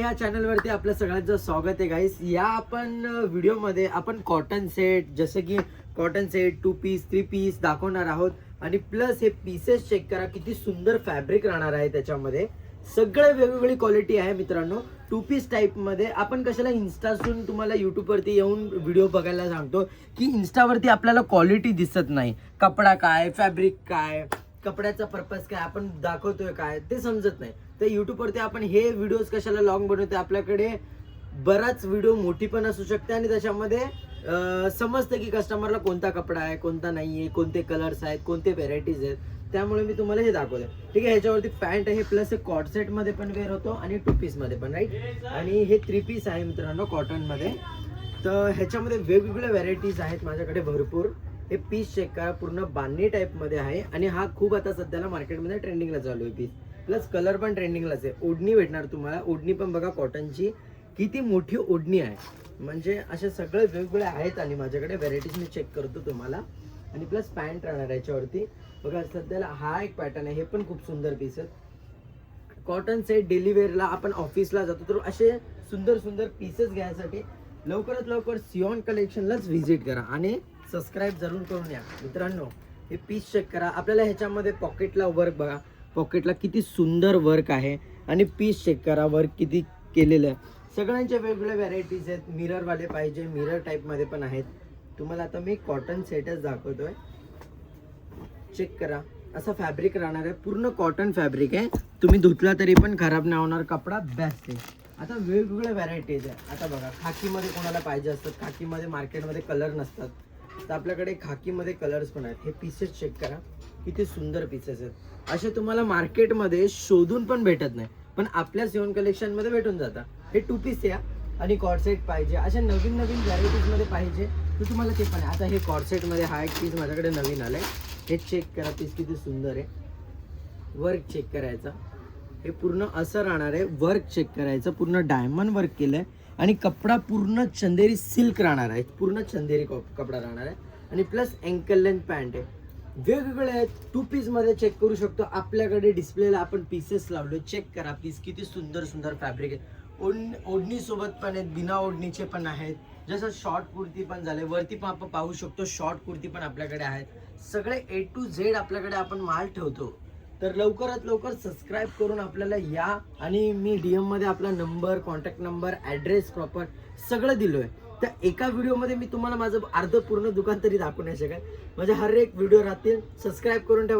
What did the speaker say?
ह्या चॅनलवरती आपलं सगळ्यांचं स्वागत आहे गाईस. या आपण व्हिडिओमध्ये आपण कॉटन सेट जसं की कॉटन सेट 2 पीस 3 पीस दाखवणार आहोत आणि प्लस हे पीसेस चेक करा किती सुंदर फॅब्रिक राहणार आहे त्याच्यामध्ये. सगळे वेगवेगळी क्वालिटी आहे मित्रांनो. 2 पीस टाइप मध्ये आपण कशाला इन्स्टासून तुम्हाला यूट्यूब वरती येऊन व्हिडिओ बघायला सांगतो की इन्स्टावरती आपल्याला क्वालिटी दिसत नाही, कपडा काय फॅब्रिक काय कपड्याचा पर्पज काय आपण दाखवतोय काय ते समजत नाही. तर यूट्यूब वरती आपण हे व्हिडिओज कशाला लॉंग बनवते, आपल्याकडे बराच व्हिडिओ मोठी पण असू शकते आणि त्याच्यामध्ये समजतं की कस्टमरला कोणता कपडा आहे कोणता नाही आहे, कोणते कलर्स आहेत कोणते व्हेरायटीज आहेत. त्यामुळे मी तुम्हाला हे दाखवते. ठीक आहे, ह्याच्यावरती पॅन्ट आहे प्लस हे कॉट सेट मध्ये पण वेअर होतो आणि 2 पीस मध्ये पण राईट. आणि हे 3 पीस आहे मित्रांनो कॉटन मध्ये. तर ह्याच्यामध्ये वेगवेगळ्या व्हेरायटीज आहेत माझ्याकडे भरपूर. हे पीस चेक करा, पूर्ण बांधणी टाइप मध्ये आहे आणि हा खूप आता सध्याला मार्केटमध्ये ट्रेंडिंगला चालू आहे पीस. प्लस कलर पण ट्रेंडिंगलाच आहे. ओढणी भेटणार तुम्हाला, ओढणी पण बघा कॉटनची किती मोठी ओढणी आहे. म्हणजे असे सगळे वेगवेगळे आहेत आणि माझ्याकडे व्हेरायटीज मी चेक करतो तुम्हाला. आणि प्लस पॅन्ट राहणार याच्यावरती बघा. सध्याला हा एक पॅटर्न आहे, हे पण खूप सुंदर पीस आहेत. कॉटन सेट डेली वेअरला आपण ऑफिसला जातो तर असे सुंदर सुंदर पीसेस घ्यायसाठी लवकरात लवकर सियॉन कलेक्शनलाच व्हिजिट करा आणि सबस्क्राईब जरूर करून या मित्रांनो. हे पीस चेक करा. आपल्याला ह्याच्यामध्ये पॉकेटला वर्क बघा, पॉकेटला किती सुंदर वर्क आहे आणि पीस चेक करा वर्क किती केलेलं आहे. सगळ्यांच्या वेगवेगळ्या व्हरायटीज आहेत. मिररवाले पाहिजे मिरर टाईपमध्ये पण आहेत. तुम्हाला आता मी कॉटन सेटच दाखवतोय. चेक करा, असं फॅब्रिक राहणार आहे, पूर्ण कॉटन फॅब्रिक आहे. तुम्ही धुतला तरी पण खराब नाही होणार, कपडा बेस्ट आहे. आता वेगवेगळ्या व्हरायटीज आहे. आता बघा खाकीमध्ये कोणाला पाहिजे असतात, खाकीमध्ये मार्केटमध्ये कलर नसतात, तर आपल्याकडे खाकीमध्ये कलर्स पण आहेत. हे पीसेस चेक करा किती सुंदर पीसेस आहेत. असे तुम्हाला मार्केटमध्ये शोधून पण भेटत नाही, पण आपल्या सियॉन कलेक्शनमध्ये भेटून जातात. हे 2 पीस या आणि कॉर्डसेट पाहिजे, अशा नवीन नवीन व्हरायटीजमध्ये पाहिजे तर तुम्हाला ते पण आहे. आता हे कॉर्डसेटमध्ये हा एक पीस माझ्याकडे नवीन आलाय. हे चेक करा पीस किती सुंदर आहे. वर्क चेक करायचा, हे पूर्ण असं राहणार आहे. वर्क चेक करायचं, पूर्ण डायमंड वर्क केलंय आणि कपडा पूर्ण चंदेरी सिल्क राहणार आहे, पूर्ण चंदेरी कपडा राहणार आहे. आणि प्लस अँकल लेंथ पॅन्ट आहे. वेगवेगळे आहेत. 2 पीस मध्ये चेक करू शकतो. आपल्याकडे डिस्प्लेला आपण पीसेस लावले, चेक करा पीस किती सुंदर सुंदर फॅब्रिक आहे. ओढणी सोबत पण आहेत, बिना ओढणीचे पण आहेत. जसं शॉर्ट कुर्ती पण झाले, वरती पण आपण पाहू शकतो शॉर्ट कुर्ती पण आपल्याकडे आहेत. सगळे A to Z आपल्याकडे आपण माल ठेवतो. तर लवकरात लवकर सबस्क्राईब करून आपल्याला या. आणि मी DM मध्ये आपला number, contact number, address proper सगळं दिलोय. तर एका व्हिडिओमध्ये मी तुम्हाला माझं अर्ध पूर्ण दुकान तरी दाखवू नाही शकत. म्हणजे हर एक व्हिडिओ राहतील. सबस्क्राईब करून ठेवा.